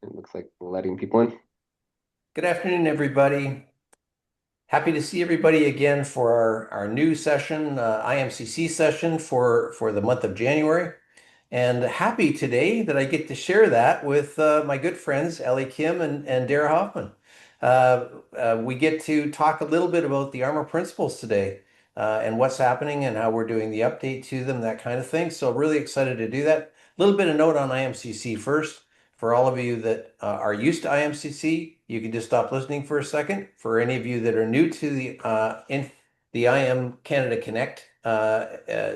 It looks like we're letting people in. Good afternoon, everybody. Happy to see everybody again for our new session, IMCC session for the month of January. And happy today that I get to share that with my good friends, Ellie Kim and Dara Hoffman. We get to talk a little bit about the ARMA principles today and what's happening and how we're doing the update to them, that kind of thing. So really excited to do that. A little bit of note on IMCC first. For all of you that are used to IMCC, you can just stop listening for a second. For any of you that are new to the IM Canada Connect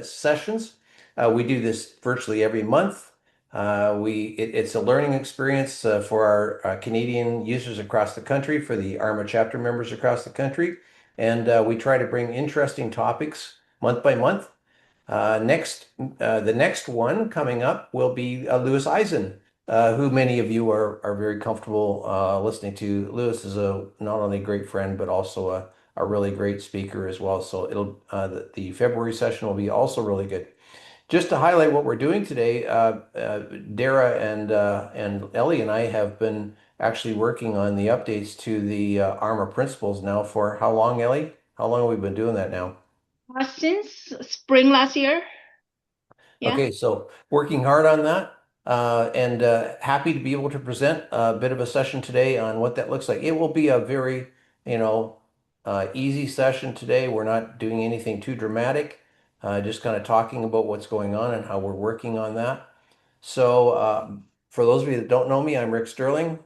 sessions, we do this virtually every month. It's a learning experience for our Canadian users across the country, for the ARMA chapter members across the country, and we try to bring interesting topics month by month. The next one coming up will be Louis Eisen, who many of you are very comfortable listening to. Louis is a not only a great friend, but also a really great speaker as well. So the February session will be also really good. Just to highlight what we're doing today, Dara and Ellie and I have been actually working on the updates to the ARMA principles now for how long, Ellie? How long have we been doing that now? Since spring last year. Yeah. Okay, so working hard on that, and happy to be able to present a bit of a session today on what that looks like. It will be a very, you know, easy session today. We're not doing anything too dramatic, just kind of talking about what's going on and how we're working on that. So, for those of you that don't know me, I'm Rick Sterling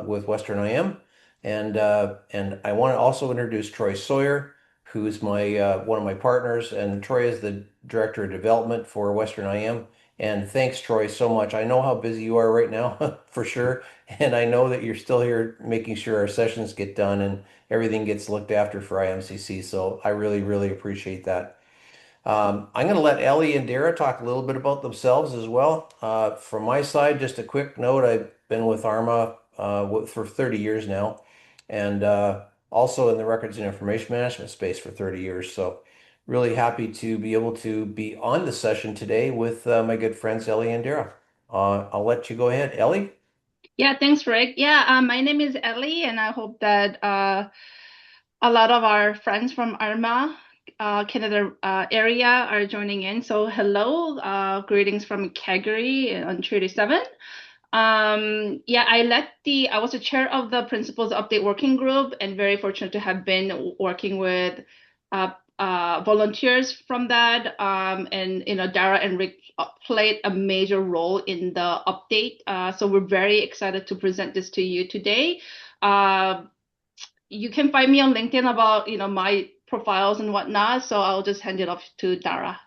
with Western IM, and I want to also introduce Troy Sawyer, who's my one of my partners, and Troy is the Director of Development for Western IM. And thanks, Troy, so much. I know how busy you are right now, for sure, and I know that you're still here making sure our sessions get done and everything gets looked after for IMCC. So I really, really appreciate that. I'm going to let Ellie and Dara talk a little bit about themselves as well. From my side, just a quick note, I've been with ARMA for 30 years now, and also in the records and information management space for 30 years. So really happy to be able to be on the session today with my good friends Ellie and Dara. I'll let you go ahead. Ellie? Yeah, thanks, Rick. Yeah, my name is Ellie, and I hope that a lot of our friends from ARMA, Canada area are joining in. So hello, greetings from Calgary on Treaty 7. Yeah, I was the chair of the Principles Update Working Group and very fortunate to have been working with volunteers from that. And Dara and Rick played a major role in the update. So we're very excited to present this to you today. Uh, you can find me on LinkedIn about, my profiles and whatnot. So I'll just hand it off to Dara.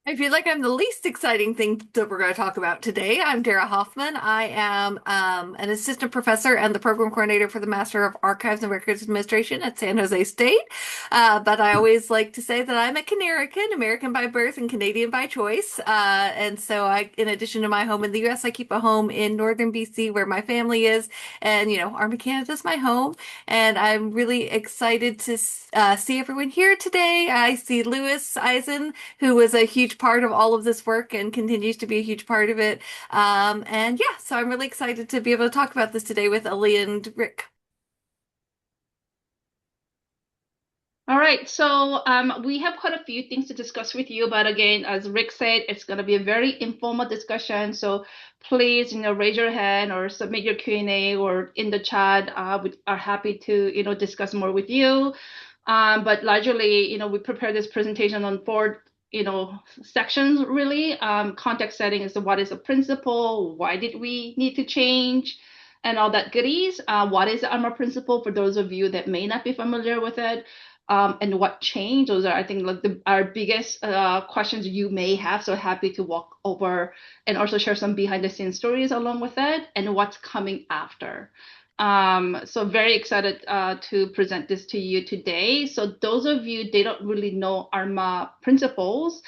I feel like I'm the least exciting thing that we're going to talk about today. I'm Dara Hoffman. I am an assistant professor and the program coordinator for the Master of Archives and Records Administration at San Jose State. But I always like to say that I'm a Canarican, American by birth and Canadian by choice. And so in addition to my home in the US, I keep a home in northern BC where my family is. And, Army Canada is my home. And I'm really excited to see everyone here today. I see Louis Eisen, who was a huge part of all of this work and continues to be a huge part of it. And yeah, so I'm really excited to be able to talk about this today with Ali and Rick. All right, so we have quite a few things to discuss with you, but again, as Rick said, it's going to be a very informal discussion. So please, raise your hand or submit your Q&A or in the chat. We are happy to, discuss more with you. But largely, we prepared this presentation on four, sections really. Context setting is what is a principle? Why did we need to change? And all that goodies. What is the ARMA principle for those of you that may not be familiar with it? And what changed? Those are, I think, like our biggest questions you may have. So happy to walk over and also share some behind the scenes stories along with it and what's coming after. So very excited to present this to you today. So those of you, they don't really know ARMA principles.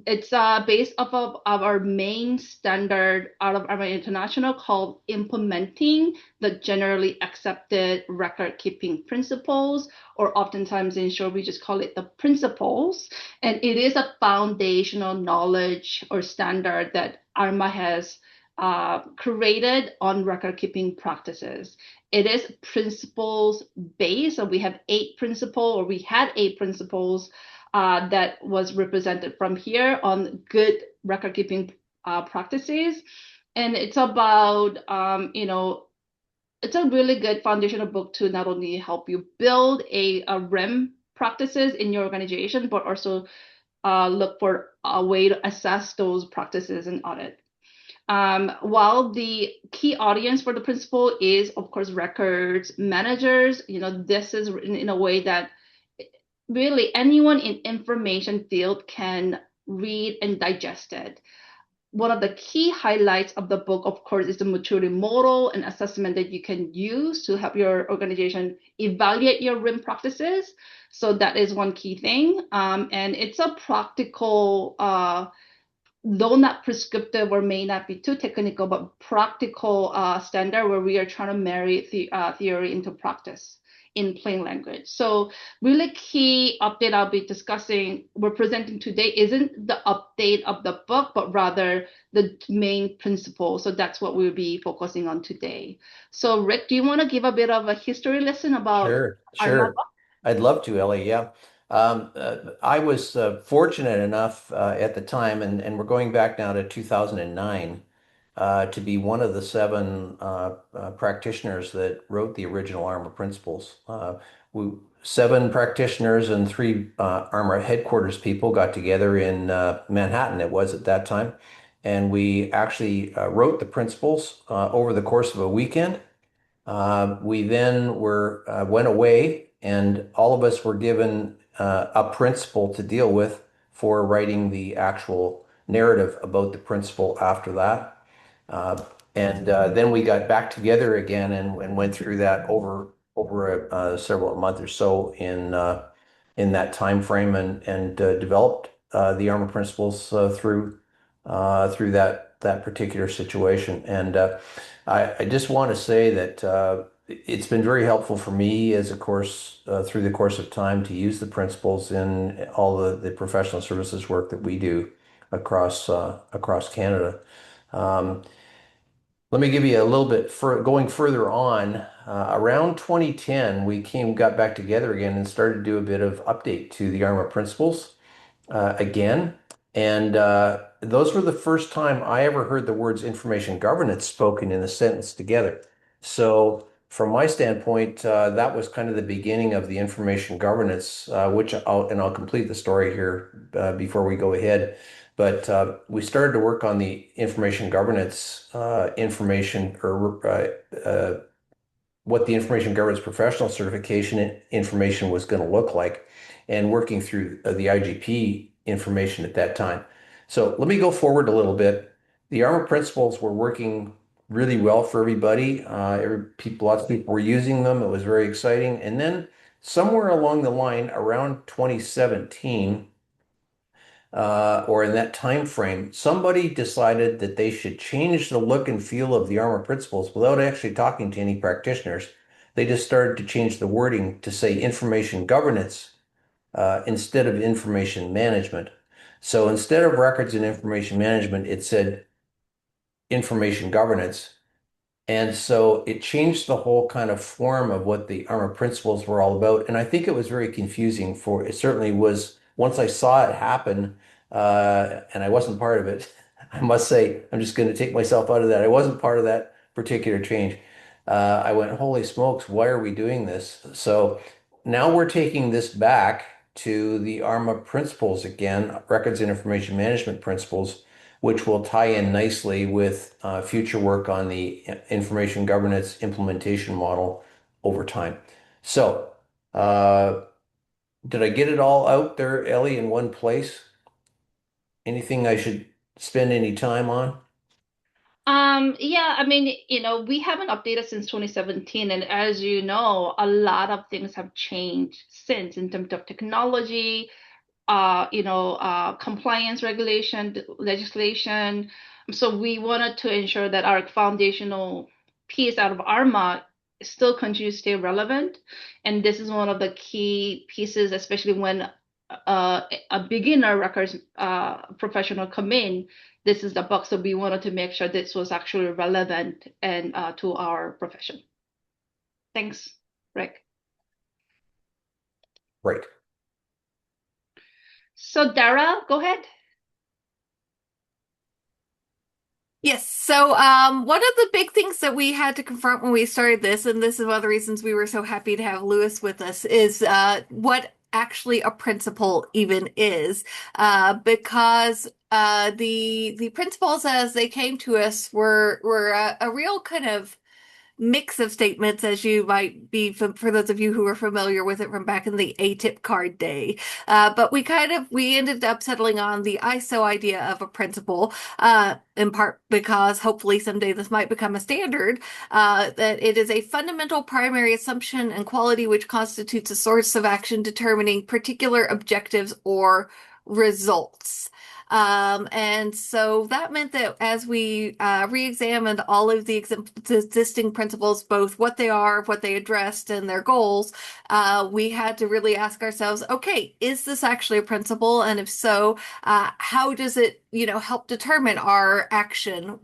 It's based off of our main standard out of ARMA International called implementing the generally accepted record keeping principles, or oftentimes in short, we just call it the principles. And it is a foundational knowledge or standard that ARMA has created on record-keeping practices. It is principles based, so we have 8 principles, or we had 8 principles that was represented from here on good record-keeping practices. And it's about, it's a really good foundational book to not only help you build a RIM practices in your organization, but also look for a way to assess those practices and audit. While the key audience for the principle is, of course, records managers, this is written in a way that really anyone in information field can read and digest it. One of the key highlights of the book, of course, is the maturity model and assessment that you can use to help your organization evaluate your RIM practices. So that is one key thing. And it's a practical, though not prescriptive or may not be too technical, but practical standard where we are trying to marry theory into practice in plain language. So really key update I'll be discussing, we're presenting today isn't the update of the book, but rather the main principle. So that's what we'll be focusing on today. So Rick, do you want to give a bit of a history lesson about Sure, ARMA sure. I'd love to, Ellie. Yeah. I was fortunate enough at the time, and we're going back now to 2009, to be one of the 7 practitioners that wrote the original ARMA Principles. 7 practitioners and 3 ARMA headquarters people got together in Manhattan, it was at that time, and we actually wrote the principles over the course of a weekend. We then went away, and all of us were given a principle to deal with for writing the actual narrative about the principle after that. And then we got back together again and went through that over several months or so in that time frame, and developed the ARMA principles through that particular situation. And I just want to say that it's been very helpful for me as a course through the course of time to use the principles in all the professional services work that we do across Canada. Let me give you a little bit going further on. Around 2010, we got back together again and started to do a bit of update to the ARMA principles again. And those were the first time I ever heard the words information governance spoken in a sentence together. So from my standpoint, that was kind of the beginning of the information governance, which I'll complete the story here before we go ahead. But we started to work on the information governance information, or what the information governance professional certification information was going to look like, and working through the IGP information at that time. So let me go forward a little bit. The ARMA principles were working really well for everybody. Lots of people were using them. It was very exciting. And then somewhere along the line, around 2017, or in that time frame, somebody decided that they should change the look and feel of the ARMA principles without actually talking to any practitioners. They just started to change the wording to say information governance instead of information management. So instead of records and information management, it said information governance. And so it changed the whole kind of form of what the ARMA principles were all about. And I think it was very confusing it certainly was, once I saw it happen, and I wasn't part of it, I must say, I'm just going to take myself out of that. I wasn't part of that particular change. I went, holy smokes, why are we doing this? So now we're taking this back to the ARMA principles again, records and information management principles, which will tie in nicely with future work on the information governance implementation model over time. So, did I get it all out there, Ellie, in one place? Anything I should spend any time on? Yeah, I mean, we haven't updated since 2017, and as you know, a lot of things have changed since in terms of technology, compliance regulation, legislation. So we wanted to ensure that our foundational piece out of ARMA still continues to stay relevant. And this is one of the key pieces, especially when a beginner records professional come in, this is the box. So we wanted to make sure this was actually relevant and to our profession. Thanks, Rick. Great. So Dara, go ahead. Yes. So one of the big things that we had to confront when we started this, and this is one of the reasons we were so happy to have Lewis with us, is what actually a principle even is, because the principles as they came to us were a real kind of mix of statements, as you might be, for those of you who are familiar with it from back in the ATIP card day. But we ended up settling on the ISO idea of a principle, in part because hopefully someday this might become a standard, that it is a fundamental primary assumption and quality which constitutes a source of action determining particular objectives or results. And so that meant that as we re-examined all of the existing principles, both what they are, what they addressed, and their goals, we had to really ask ourselves, okay, is this actually a principle? And if so, how does it, help determine our action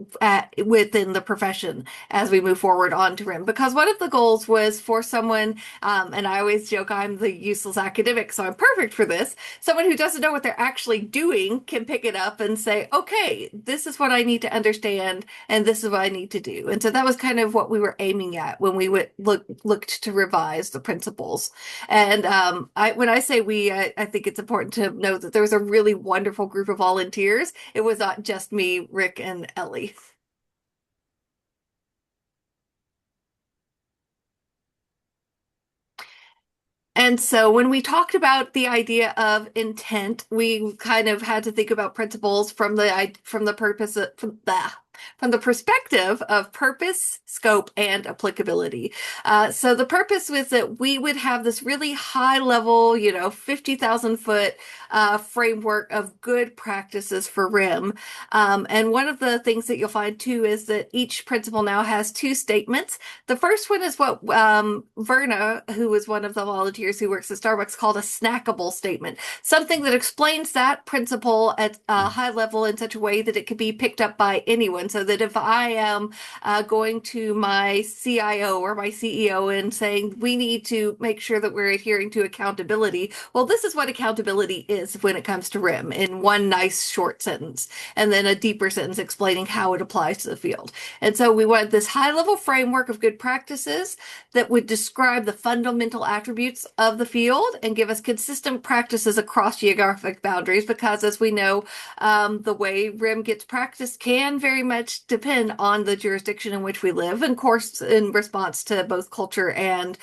within the profession as we move forward on to RIM? Because one of the goals was for someone, and I always joke I'm the useless academic, so I'm perfect for this, someone who doesn't know what they're actually doing can pick it up and say, okay, this is what I need to understand, and this is what I need to do. And so that was kind of what we were aiming at when we looked to revise the principles. And when I say we, I think it's important to note that there was a really wonderful group of volunteers. It was not just me, Rick, and Ellie. And so when we talked about the idea of intent, we kind of had to think about principles from the perspective of purpose, scope, and applicability. So the purpose was that we would have this really high level, 50,000 foot framework of good practices for RIM. And one of the things that you'll find too is that each principle now has two statements. The first one is what Verna, who was one of the volunteers who works at Starbucks, called a snackable statement, something that explains that principle at a high level in such a way that it could be picked up by anyone. So that if I am going to my CIO or my CEO and saying, we need to make sure that we're adhering to accountability, well, this is what accountability is when it comes to RIM in one nice short sentence, and then a deeper sentence explaining how it applies to the field. And so we wanted this high level framework of good practices that would describe the fundamental attributes of the field and give us consistent practices across geographic boundaries, because as we know, the way RIM gets practiced can very much depend on the jurisdiction in which we live, and of course in response to both culture and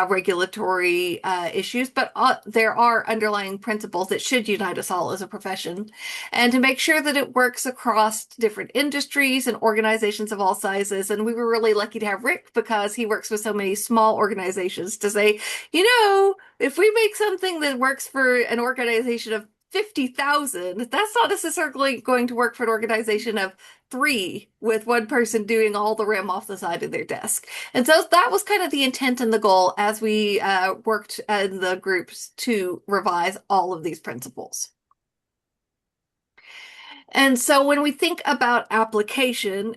regulatory issues, but there are underlying principles that should unite us all as a profession. And to make sure that it works across different industries and organizations of all sizes. And we were really lucky to have Rick, because he works with so many small organizations, to say, if we make something that works for an organization of 50,000, that's not necessarily going to work for an organization of 3 with one person doing all the RIM off the side of their desk. And so that was kind of the intent and the goal as we worked in the groups to revise all of these principles. And so when we think about application,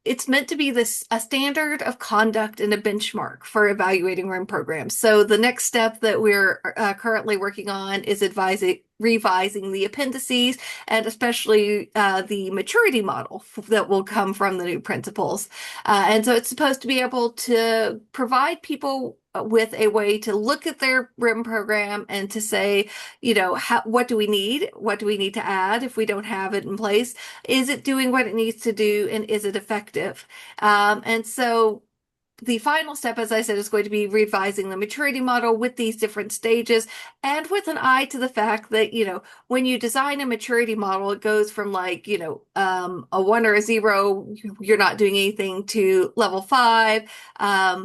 it's meant to be a standard of conduct and a benchmark for evaluating RIM programs. So the next step that we're currently working on is revising the appendices, and especially the maturity model that will come from the new principles. And so it's supposed to be able to provide people with a way to look at their RIM program and to say, what do we need? What do we need to add if we don't have it in place? Is it doing what it needs to do? And is it effective? And so the final step, as I said, is going to be revising the maturity model with these different stages, and with an eye to the fact that, when you design a maturity model, it goes from a 1 or a 0, you're not doing anything, to level 5,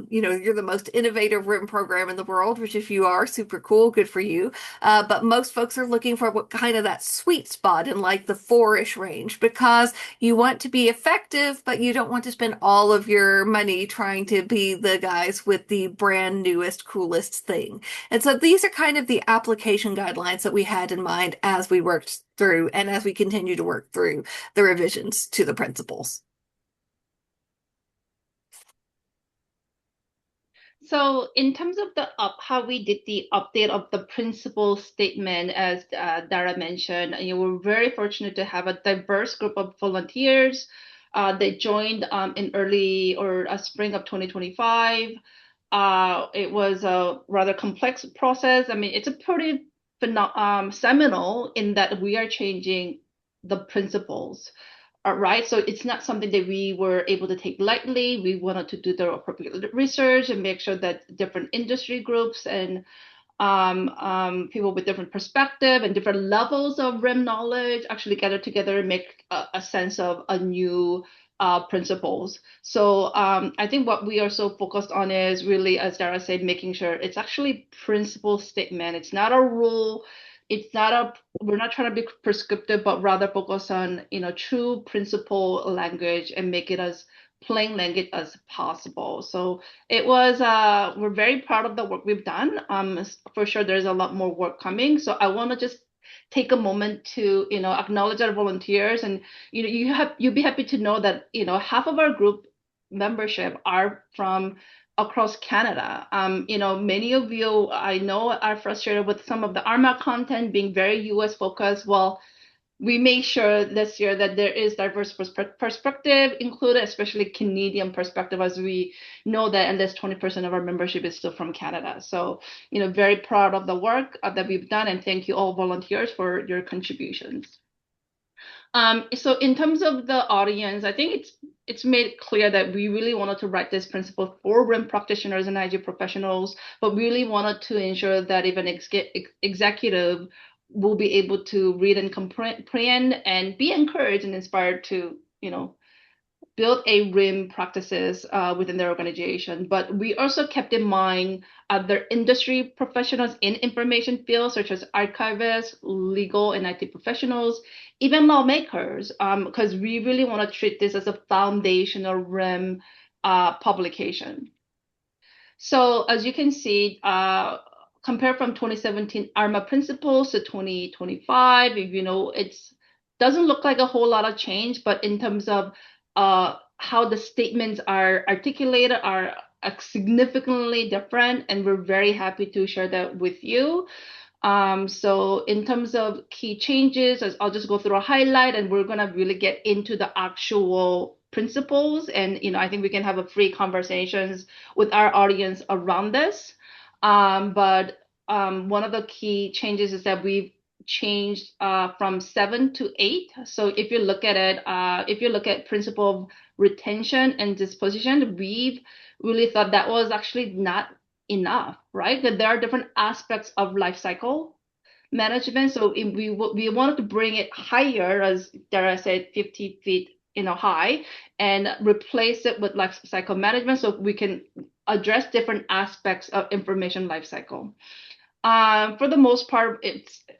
you're the most innovative RIM program in the world, which if you are, super cool, good for you. But most folks are looking for what kind of that sweet spot in like the 4-ish range, because you want to be effective, but you don't want to spend all of your money trying to to be the guys with the brand newest, coolest thing. And so these are kind of the application guidelines that we had in mind as we worked through and as we continue to work through the revisions to the principles. So in terms of how we did the update of the principal statement, as Dara mentioned, we're very fortunate to have a diverse group of volunteers. They joined in early or spring of 2025. It was a rather complex process. I mean, it's a pretty seminal in that we are changing the principles. Right, so it's not something that we were able to take lightly. We wanted to do the appropriate research and make sure that different industry groups and people with different perspective and different levels of RIM knowledge actually gather together and make a sense of a new principles. So I think what we are so focused on is really, as Dara said, making sure it's actually principle statement. It's not a rule. We're not trying to be prescriptive, but rather focus on, true principle language and make it as plain language as possible. So it was, we're very proud of the work we've done. For sure, there's a lot more work coming. So I want to just take a moment to, acknowledge our volunteers, and, you'll be happy to know that, half of our group membership are from across Canada. Many of you I know are frustrated with some of the ARMA content being very US focused. Well, we made sure this year that there is diverse perspective included, especially Canadian perspective, as we know that at least 20% of our membership is still from Canada. So, very proud of the work that we've done, and thank you all volunteers for your contributions. So in terms of the audience, I think it's made clear that we really wanted to write this principle for RIM practitioners and IG professionals, but really wanted to ensure that even executive will be able to read and comprehend and be encouraged and inspired to, build a RIM practices within their organization. But we also kept in mind other industry professionals in information fields, such as archivists, legal and IT professionals, even lawmakers, because we really want to treat this as a foundational RIM publication. So as you can see, compared from 2017 ARMA Principles to 2025, it's doesn't look like a whole lot of change, but in terms of how the statements are articulated are significantly different, and we're very happy to share that with you. So in terms of key changes, I'll just go through a highlight, and we're going to really get into the actual principles, and I think we can have a free conversations with our audience around this. But one of the key changes is that we've changed from 7 to 8. So if you look at it, if you look at principle of retention and disposition, we've really thought that was actually not enough, right? That there are different aspects of life cycle management. So we wanted to bring it higher, as Dara said, 50 feet high, and replace it with life cycle management so we can address different aspects of information life cycle. For the most part,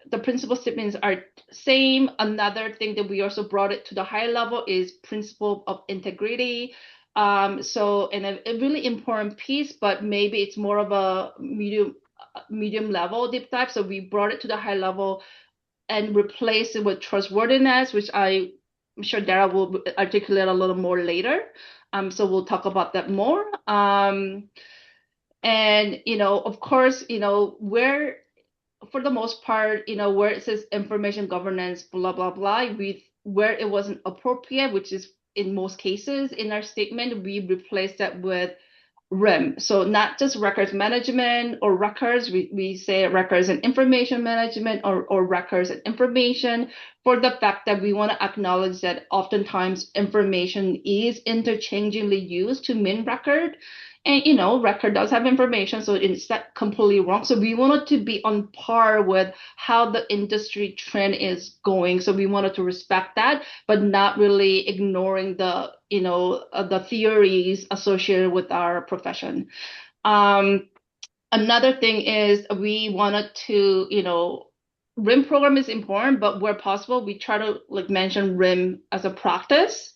the principle statements are same. Another thing that we also brought it to the high level is principle of integrity. So, and a really important piece, but maybe it's more of a medium level deep dive. So we brought it to the high level and replaced it with trustworthiness, which I'm sure Dara will articulate a little more later. So we'll talk about that more. And, of course, where, for the most part, where it says information governance, blah, blah, blah, where it wasn't appropriate, which is in most cases in our statement, we replaced that with RIM. So not just records management or records, we say records and information management or records and information, for the fact that we want to acknowledge that oftentimes information is interchangeably used to mean record. And, record does have information, so it's not completely wrong. So we wanted to be on par with how the industry trend is going. So we wanted to respect that, but not really ignoring the, the theories associated with our profession. Another thing is we wanted to, RIM program is important, but where possible, we try to mention RIM as a practice.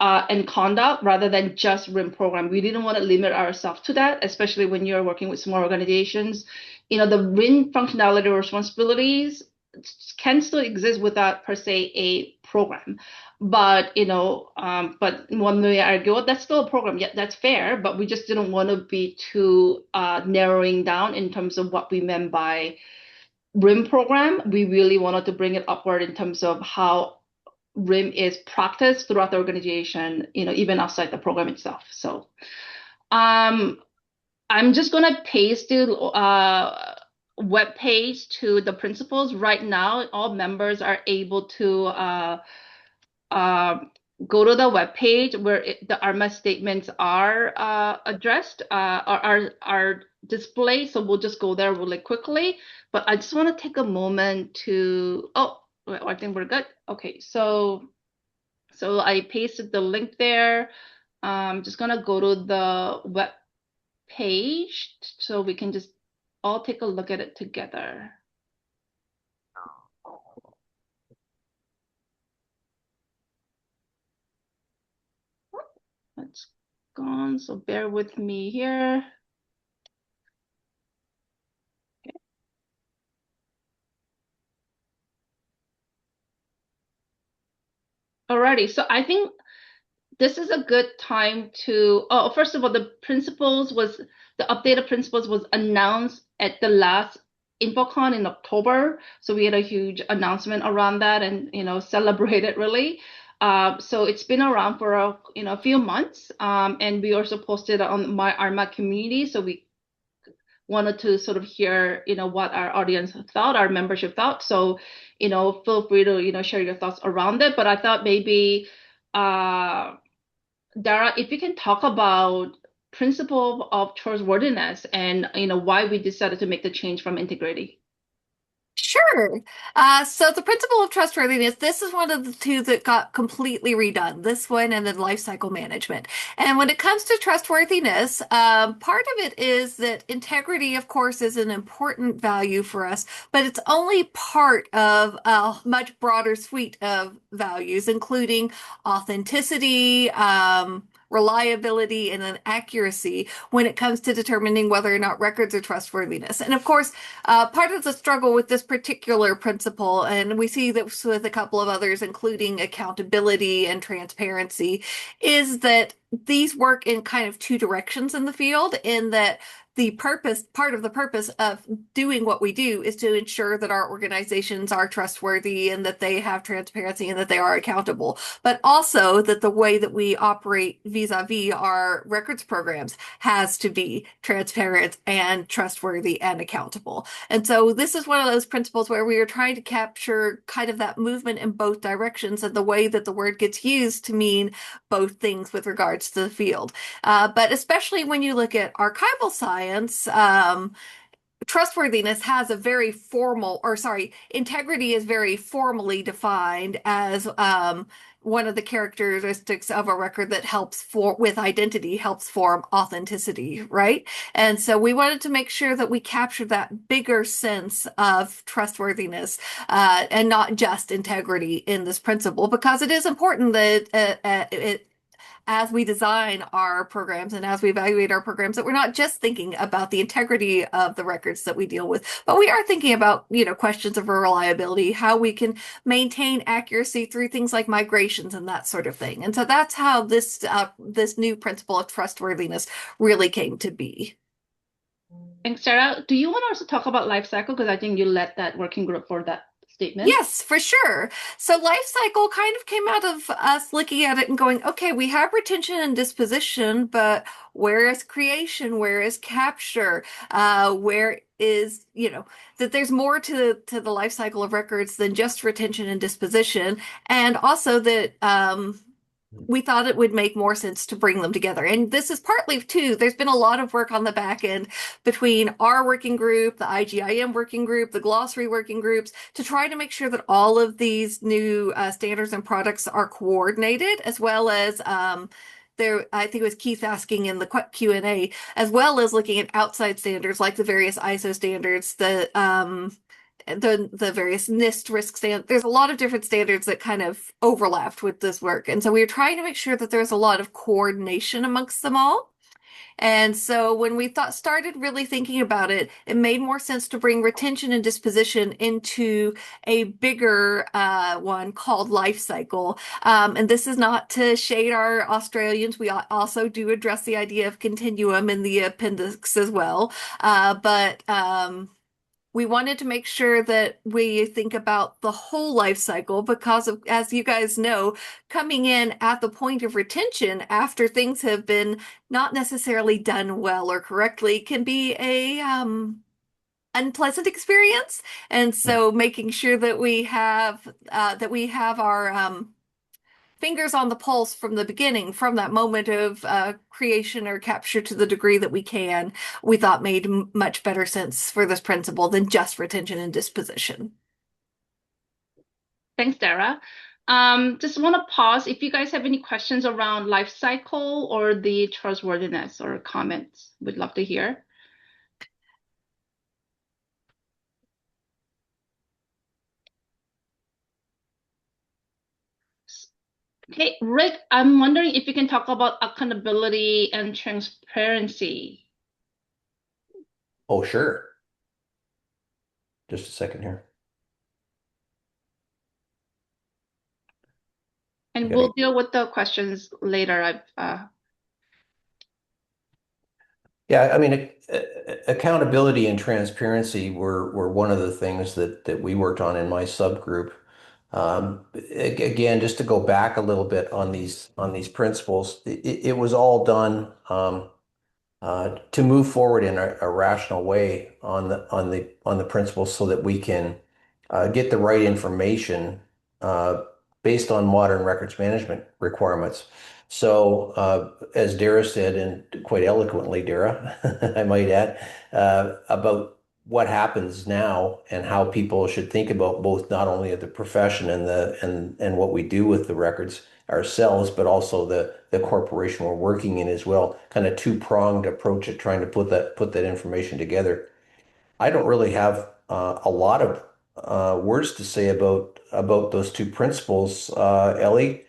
and conduct rather than just RIM program. We didn't want to limit ourselves to that, especially when you're working with small organizations. The RIM functionality or responsibilities can still exist without per se a program. But but one may argue, well, that's still a program. Yeah, that's fair, but we just didn't want to be too narrowing down in terms of what we meant by RIM program. We really wanted to bring it upward in terms of how RIM is practiced throughout the organization, even outside the program itself. So I'm just going to paste the web page to the principles. Right now, all members are able to go to the web page where the ARMA statements are addressed, are displayed. So we'll just go there really quickly. But I just want to take a moment to, I think we're good. Okay, so I pasted the link there. I'm just gonna go to the web page so we can just all take a look at it together. It's gone, so bear with me here. Okay. Alrighty, so I think this is a good time to, first of all, the updated principles was announced at the last InfoCon in October. So we had a huge announcement around that and, celebrated really. So it's been around for a few months, and we also posted on my ARMA community. So we wanted to sort of hear, what our audience thought, our membership thought. So, feel free to, share your thoughts around it. But I thought maybe, Dara, if you can talk about principle of trustworthiness and, why we decided to make the change from integrity. Sure. So the principle of trustworthiness, this is one of the two that got completely redone, this one and then life cycle management. And when it comes to trustworthiness, part of it is that integrity, of course, is an important value for us, but it's only part of a much broader suite of values, including authenticity, reliability, and then accuracy when it comes to determining whether or not records are trustworthiness. And of course, part of the struggle with this particular principle, and we see this with a couple of others, including accountability and transparency, is that these work in kind of two directions in the field, in that part of the purpose of doing what we do is to ensure that our organizations are trustworthy and that they have transparency and that they are accountable, but also that the way that we operate vis-a-vis our records programs has to be transparent and trustworthy and accountable. And so this is one of those principles where we are trying to capture kind of that movement in both directions and the way that the word gets used to mean both things with regards to the field. But especially when you look at archival science, trustworthiness has a very integrity is very formally defined as one of the characteristics of a record that helps with identity, helps form authenticity, right? And so we wanted to make sure that we captured that bigger sense of trustworthiness and not just integrity in this principle, because it is important that as we design our programs and as we evaluate our programs, that we're not just thinking about the integrity of the records that we deal with, but we are thinking about, questions of reliability, how we can maintain accuracy through things like migrations and that sort of thing. And so that's how this new principle of trustworthiness really came to be. Thanks, Sarah. Do you want to also talk about life cycle? Because I think you led that working group for that statement. Yes, for sure. So life cycle kind of came out of us looking at it and going, okay, we have retention and disposition, but where is creation? Where is capture? Where is, that there's more to the life cycle of records than just retention and disposition. And also that we thought it would make more sense to bring them together. And this is partly too, there's been a lot of work on the back end between our working group, the IGIM working group, the glossary working groups, to try to make sure that all of these new standards and products are coordinated, as well as I think it was Keith asking in the Q&A, as well as looking at outside standards like the various ISO standards, the the various NIST risk stand. There's a lot of different standards that kind of overlapped with this work, and so we were trying to make sure that there's a lot of coordination amongst them all. And so when we started really thinking about it, it made more sense to bring retention and disposition into a bigger one called life cycle. And this is not to shade our Australians. We also do address the idea of continuum in the appendix as well. But we wanted to make sure that we think about the whole life cycle because of, as you guys know, coming in at the point of retention after things have been not necessarily done well or correctly can be a unpleasant experience. And so making sure that we have our fingers on the pulse from the beginning, from that moment of creation or capture to the degree that we can, we thought made much better sense for this principle than just retention and disposition. Thanks, Dara. Just want to pause. If you guys have any questions around life cycle or the trustworthiness or comments, we'd love to hear. Okay, Rick, I'm wondering if you can talk about accountability and transparency. Oh, sure. Just a second here. And we'll deal with the questions later. Yeah, I mean, accountability and transparency were one of the things that we worked on in my subgroup. Again, just to go back a little bit on these principles, it was all done to move forward in a rational way on the principles so that we can get the right information based on modern records management requirements. So, as Dara said, and quite eloquently, Dara, I might add, about what happens now and how people should think about both not only the profession and what we do with the records ourselves, but also the corporation we're working in as well. Kind of two-pronged approach at trying to put that information together. I don't really have a lot of words to say about those two principles, Ellie.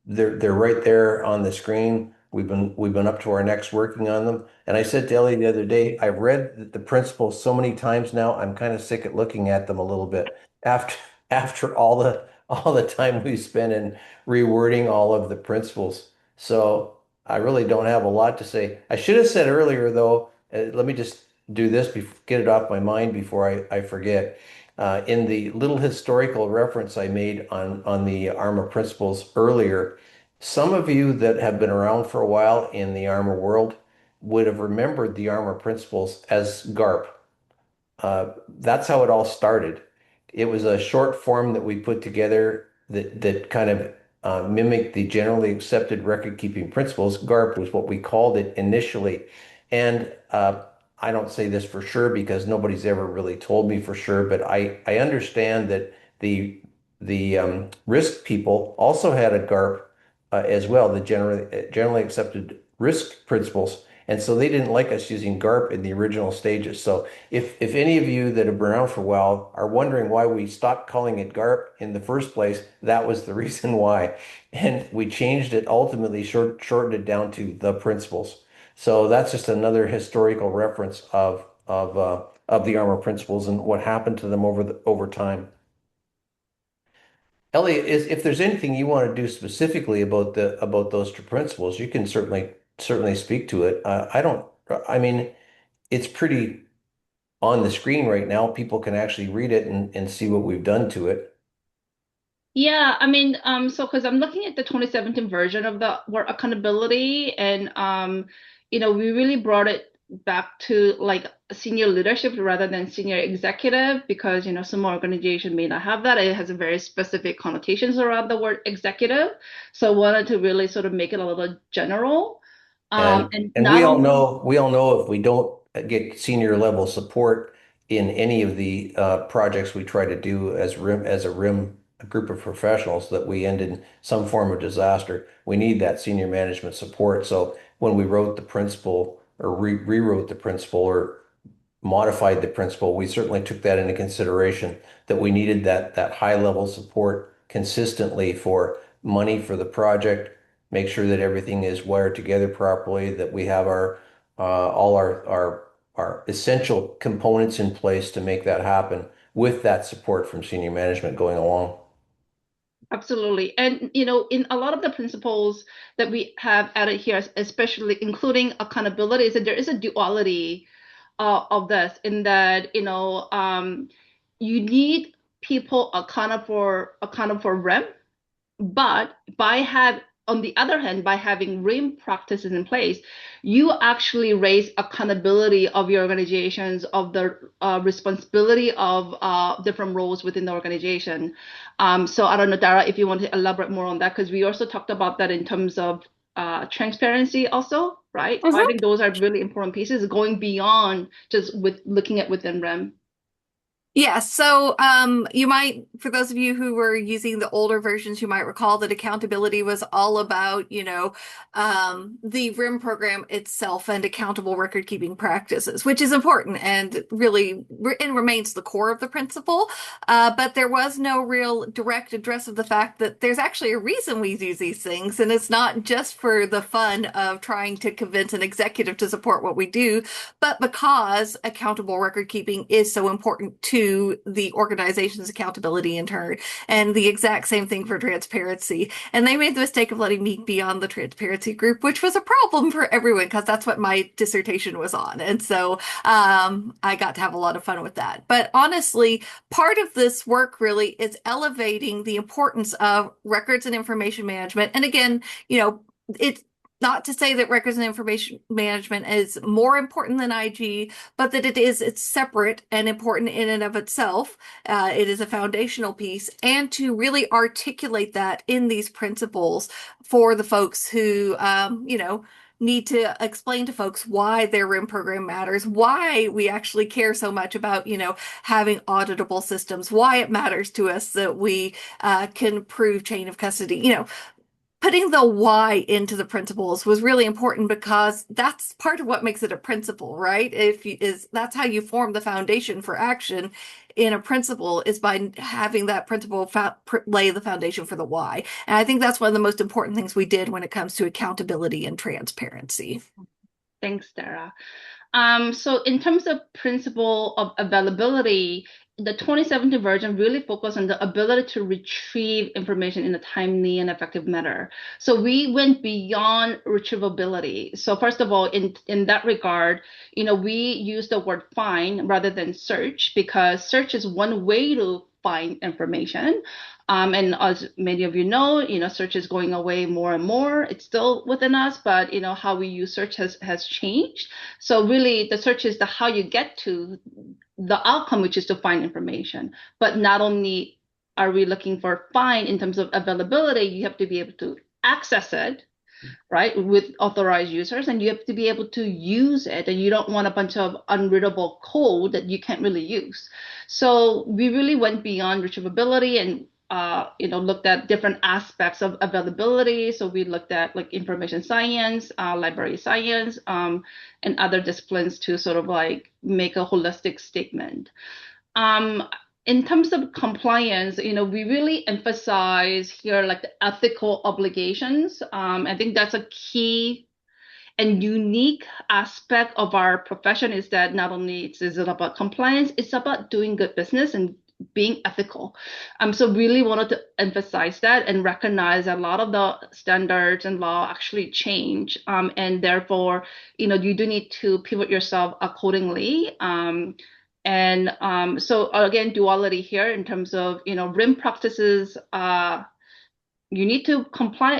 They're right there on the screen. We've been up to our necks working on them. And I said to Ellie the other day, I've read the principles so many times now, I'm kind of sick at looking at them a little bit after all the time we spent in rewording all of the principles. So I really don't have a lot to say. I should have said earlier though, let me just do this, get it off my mind before I forget. In the little historical reference I made on the ARMA principles earlier, some of you that have been around for a while in the ARMA world would have remembered the ARMA principles as GARP. That's how it all started. It was a short form that we put together that kind of mimicked the generally accepted record keeping principles. GARP was what we called it initially. And I don't say this for sure because nobody's ever really told me for sure, but I understand that the risk people also had a GARP as well, the generally accepted risk principles. And so they didn't like us using GARP in the original stages. So if any of you that have been around for a while are wondering why we stopped calling it GARP in the first place, that was the reason why. And we changed it, ultimately shortened it down to the principles. So that's just another historical reference of the ARMA principles and what happened to them over time. Ellie, if there's anything you want to do specifically about those two principles, you can certainly speak to it. I mean, it's pretty on the screen right now. People can actually read it and see what we've done to it. Yeah, I mean, so because I'm looking at the 2017 version of the word accountability, and we really brought it back to like senior leadership rather than senior executive because some organization may not have that. It has a very specific connotations around the word executive. So I wanted to really sort of make it a little general. And we all know if we don't get senior level support in any of the projects we try to do as a RIM a group of professionals, that we end in some form of disaster. We need that senior management support. So when we wrote the principle or rewrote the principle or modified the principle, we certainly took that into consideration, that we needed that high level support consistently for money for the project, make sure that everything is wired together properly, that we have all our essential components in place to make that happen with that support from senior management going along. Absolutely. And, in a lot of the principles that we have added here, especially including accountability, is that there is a duality of this in that, you need people accountable for REM, but on the other hand, by having REM practices in place, you actually raise accountability of your organizations, of the responsibility of different roles within the organization. So I don't know, Dara, if you want to elaborate more on that, because we also talked about that in terms of transparency also, right? So I think those are really important pieces going beyond just with looking at within REM. Yeah, so you might, for those of you who were using the older versions, you might recall that accountability was all about, the RIM program itself and accountable record keeping practices, which is important and really and remains the core of the principle. But there was no real direct address of the fact that there's actually a reason we do these things, and it's not just for the fun of trying to convince an executive to support what we do, but because accountable record keeping is so important to the organization's accountability in turn. And the exact same thing for transparency. And they made the mistake of letting me be on the transparency group, which was a problem for everyone because that's what my dissertation was on. And so I got to have a lot of fun with that. But honestly, part of this work really is elevating the importance of records and information management. And again, it's not to say that records and information management is more important than IG, but that it's separate and important in and of itself. It is a foundational piece, and to really articulate that in these principles for the folks who, need to explain to folks why their RIM program matters, why we actually care so much about, having auditable systems, why it matters to us that we can prove chain of custody, putting the why into the principles was really important because that's part of what makes it a principle, right? That's how you form the foundation for action in a principle, is by having that principle lay the foundation for the why. And I think that's one of the most important things we did when it comes to accountability and transparency. Thanks, Dara. So in terms of principle of availability, the 2017 version really focused on the ability to retrieve information in a timely and effective manner. So we went beyond retrievability. So first of all, in that regard, we use the word find rather than search, because search is one way to find information. And as many of you know, search is going away more and more. It's still within us, but how we use search has changed. So really, the search is how you get to the outcome, which is to find information. But not only are we looking for find in terms of availability, you have to be able to access it, right, with authorized users, and you have to be able to use it, and you don't want a bunch of unreadable code that you can't really use. So we really went beyond retrievability and looked at different aspects of availability. So we looked at like information science, library science, and other disciplines to sort of like make a holistic statement. In terms of compliance, we really emphasize here like the ethical obligations. I think that's a key and unique aspect of our profession, is that not only is it about compliance, it's about doing good business and being ethical. So really wanted to emphasize that and recognize that a lot of the standards and law actually change. And therefore, you do need to pivot yourself accordingly. So again, duality here in terms of, RIM practices, you need to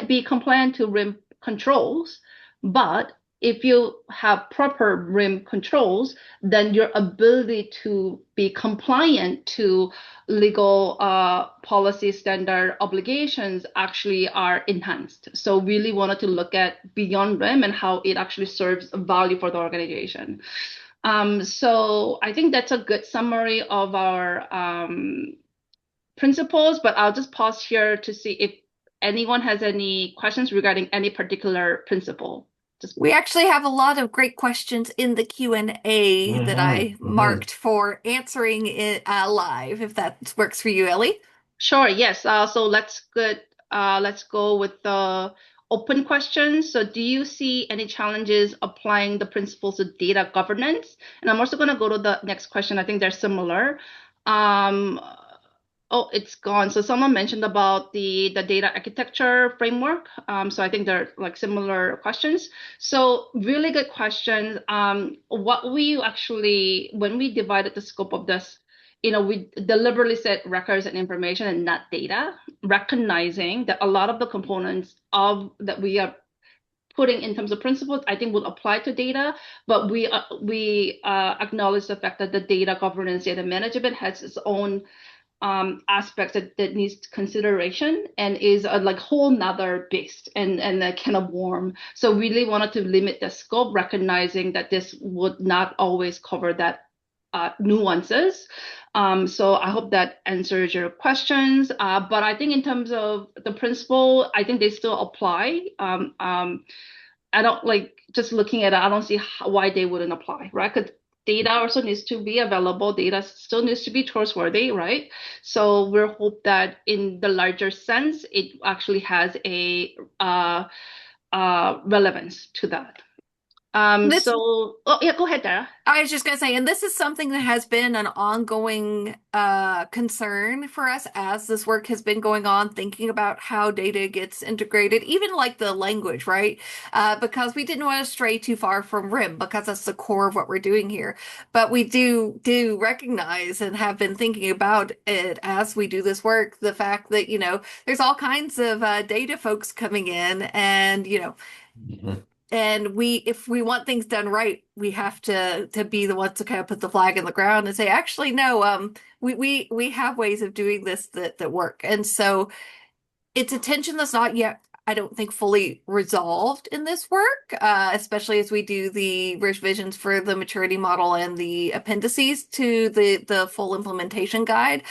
be compliant to RIM controls, but if you have proper RIM controls, then your ability to be compliant to legal policy standard obligations actually are enhanced. So really wanted to look at beyond RIM and how it actually serves value for the organization. So I think that's a good summary of our principles, but I'll just pause here to see if anyone has any questions regarding any particular principle Just We actually have a lot of great questions in the Q&A that I marked for answering it live, if that works for you, Ellie. Sure, yes. So let's go with the open questions. So do you see any challenges applying the principles of data governance? And I'm also going to go to the next question. I think they're similar. Um, oh, it's gone. So someone mentioned about the data architecture framework. So I think they're like similar questions. So really good questions. What we actually, when we divided the scope of this, we deliberately said records and information and not data, recognizing that a lot of the components of that we are putting in terms of principles, I think would apply to data, but we acknowledge the fact that the data governance, data management has its own aspects that needs consideration and is a like whole nother beast and a can of worm. So really wanted to limit the scope, recognizing that this would not always cover that nuances. So I hope that answers your questions. But I think in terms of the principle, I think they still apply. I don't like just looking at it, I don't see why they wouldn't apply, right? Because data also needs to be available. Data still needs to be trustworthy, right? So we hope that in the larger sense, it actually has a relevance to that. So, oh yeah, go ahead, Dara. I was just going to say, and this is something that has been an ongoing concern for us as this work has been going on, thinking about how data gets integrated, even like the language, right? Because we didn't want to stray too far from RIM, because that's the core of what we're doing here. But we do recognize and have been thinking about it as we do this work, the fact that, there's all kinds of data folks coming in and, and if we want things done right, we have to be the ones to kind of put the flag in the ground and say, actually, no, we have ways of doing this that work. And so it's a tension that's not yet, I don't think, fully resolved in this work, especially as we do the revisions for the maturity model and the appendices to the full implementation guide.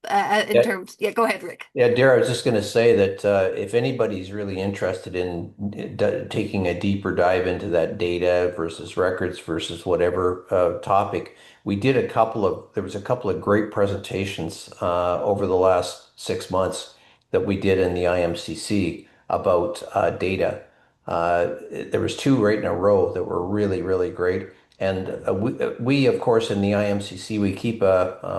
Terms, yeah, go ahead, Rick. Yeah, Dara, I was just going to say that if anybody's really interested in taking a deeper dive into that data versus records versus whatever topic, there was a couple of great presentations over the last 6 months that we did in the IMCC about data. There was two right in a row that were really, really great. And we, of course, in the IMCC,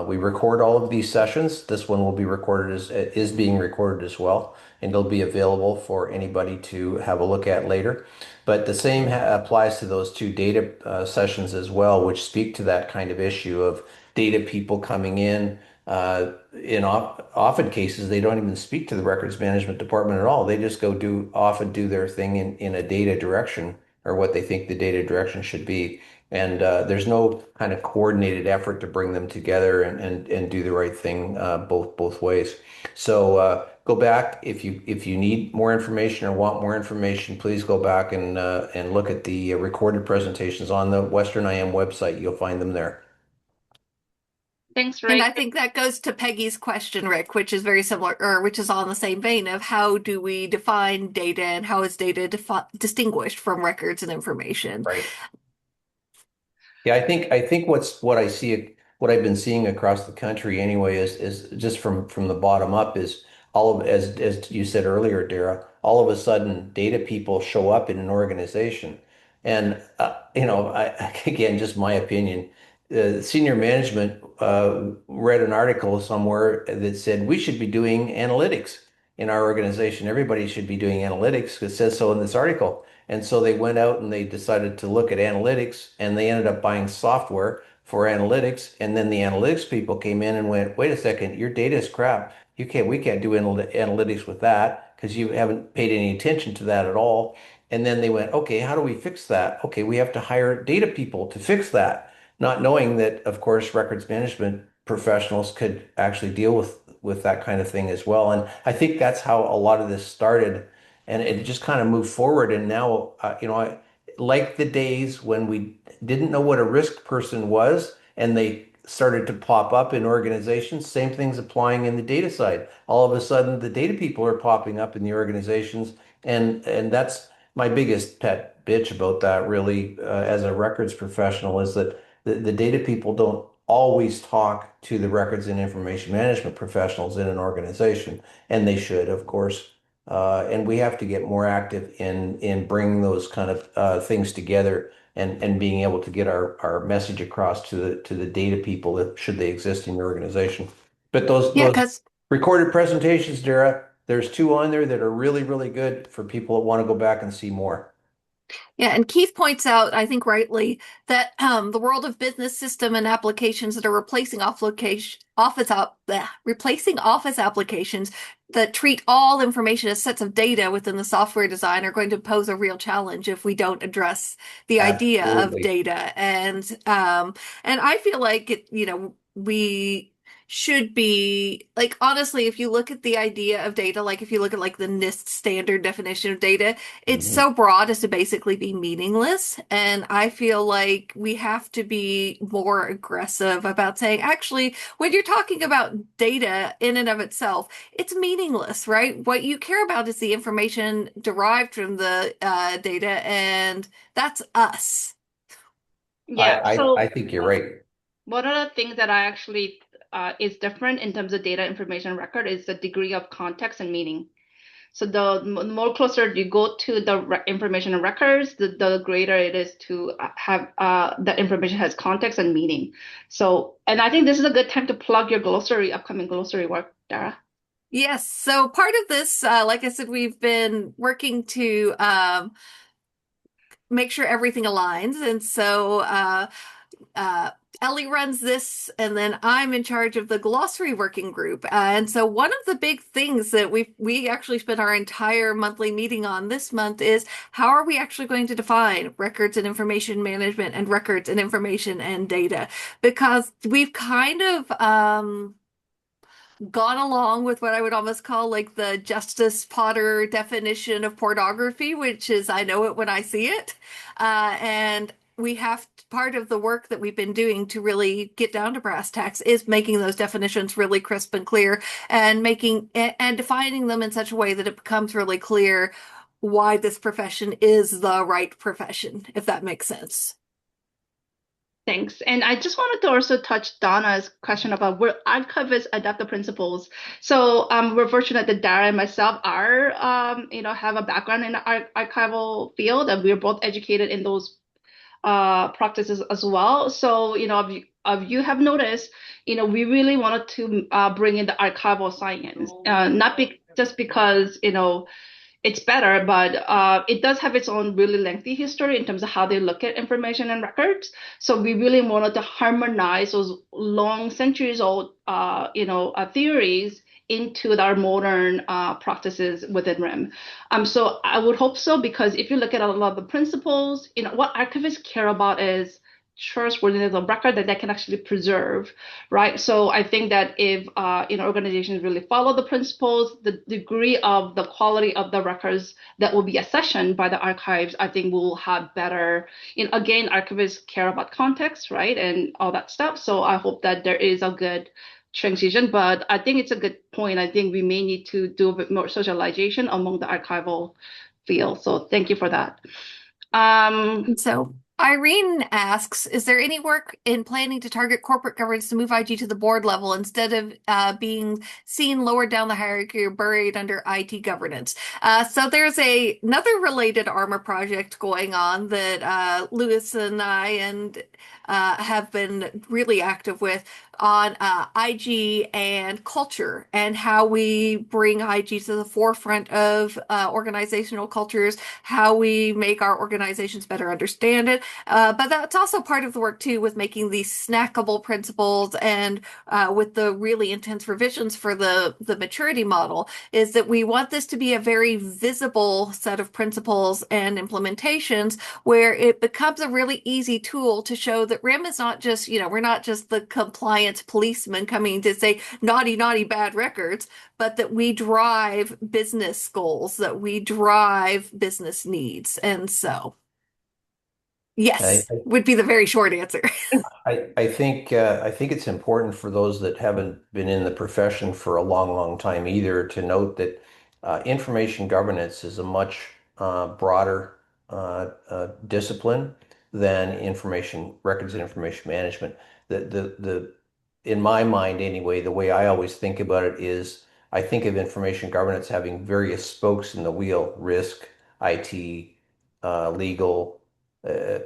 we record all of these sessions. This one will be recorded is being recorded as well, and it'll be available for anybody to have a look at later. But the same applies to those two data sessions as well, which speak to that kind of issue of data people coming in. Often cases, they don't even speak to the records management department at all. They just often do their thing in a data direction, or what they think the data direction should be. And there's no kind of coordinated effort to bring them together and do the right thing both ways. So go back if you need more information or want more information, please go back and look at the recorded presentations on the Western IM website. You'll find them there. Thanks, Rick. And I think that goes to Peggy's question, Rick, which is very similar, or which is on the same vein of how do we define data and how is data distinguished from records and information? Right. Yeah, I think what I've been seeing across the country anyway is just from the bottom up is as you said earlier, Dara, all of a sudden data people show up in an organization, and again, just my opinion, senior management read an article somewhere that said we should be doing analytics in our organization. Everybody should be doing analytics. It says so in this article. And so they went out and they decided to look at analytics, and they ended up buying software for analytics. And then the analytics people came in and went, wait a second, your data is crap. We can't do analytics with that because you haven't paid any attention to that at all. And then they went, okay, how do we fix that? Okay, we have to hire data people to fix that, not knowing that, of course, records management professionals could actually deal with that kind of thing as well. And I think that's how a lot of this started, and it just kind of moved forward. And now, I like the days when we didn't know what a risk person was, and they started to pop up in organizations. Same thing's applying in the data side. All of a sudden, the data people are popping up in the organizations, And that's my biggest pet bitch about that really, as a records professional, is that the data people don't always talk to the records and information management professionals in an organization, and they should, of course. And we have to get more active in bringing those kind of things together and being able to get our message across to the data people that should they exist in your organization. But Yeah, those because recorded presentations, Dara, there's two on there that are really, really good for people that want to go back and see more. yeah, and Keith points out, I think rightly, that the world of business system and applications that are replacing office applications that treat all information as sets of data within the software design are going to pose a real challenge if we don't address the idea of Absolutely. data. And I feel like we should be like honestly, if you look at the idea of data, like if you look at like the NIST standard definition of data, it's Mhm. so broad as to basically be meaningless. And I feel like we have to be more aggressive about saying, actually, when you're talking about data in and of itself, it's meaningless, right? What you care about is the information derived from the data, and that's us. Yeah. I So think you're right. one of the things that I actually is different in terms of data information record is the degree of context and meaning. So the more closer you go to the information and records, the greater it is to have that information has context and meaning. So, and I think this is a good time to plug your glossary, upcoming glossary work, Dara. Yes. So part of this, like I said, we've been working to make sure everything aligns. And so uh, Ellie runs this, and then I'm in charge of the glossary working group. And so one of the big things that we actually spent our entire monthly meeting on this month is how are we actually going to define records and information management and records and information and data? Because we've kind of gone along with what I would almost call like the Justice Potter definition of pornography, which is I know it when I see it. And we have part of the work that we've been doing to really get down to brass tacks is making those definitions really crisp and clear and making and defining them in such a way that it becomes really clear why this profession is the right profession, if that makes sense. Thanks. And I just wanted to also touch Donna's question about where archivists adopt the principles. So we're fortunate that Dara and myself are, have a background in the archival field, and we're both educated in those practices as well. So, if you have noticed, we really wanted to bring in the archival science, not just because, it's better, but it does have its own really lengthy history in terms of how they look at information and records. So we really wanted to harmonize those long centuries old, theories into our modern practices within RIM. So I would hope so, because if you look at a lot of the principles, what archivists care about is trustworthiness of record that they can actually preserve, right? So I think that if organizations really follow the principles, the degree of the quality of the records that will be accessioned by the archives, I think will have better. Again, archivists care about context, right, and all that stuff. So I hope that there is a good transition, but I think it's a good point. I think we may need to do a bit more socialization among the archival field. So thank you for that. And so Irene asks, is there any work in planning to target corporate governance to move IG to the board level instead of being seen lower down the hierarchy or buried under IT governance? So there's another related ARMA project going on that Lewis and I have been really active with on IG and culture and how we bring IG to the forefront of organizational cultures, how we make our organizations better understand it. But that's also part of the work too with making these snackable principles and with the really intense revisions for the maturity model is that we want this to be a very visible set of principles and implementations where it becomes a really easy tool to show that RIM is not just, we're not just the compliance policeman coming to say naughty, naughty, bad records, but that we drive business goals, that we drive business needs. And so, I, yes, would be the very short answer. I think it's important for those that haven't been in the profession for a long, long time either to note that Information governance is a much broader discipline than information records and information management. In my mind anyway, the way I always think about it is I think of information governance having various spokes in the wheel: risk, IT, legal, uh,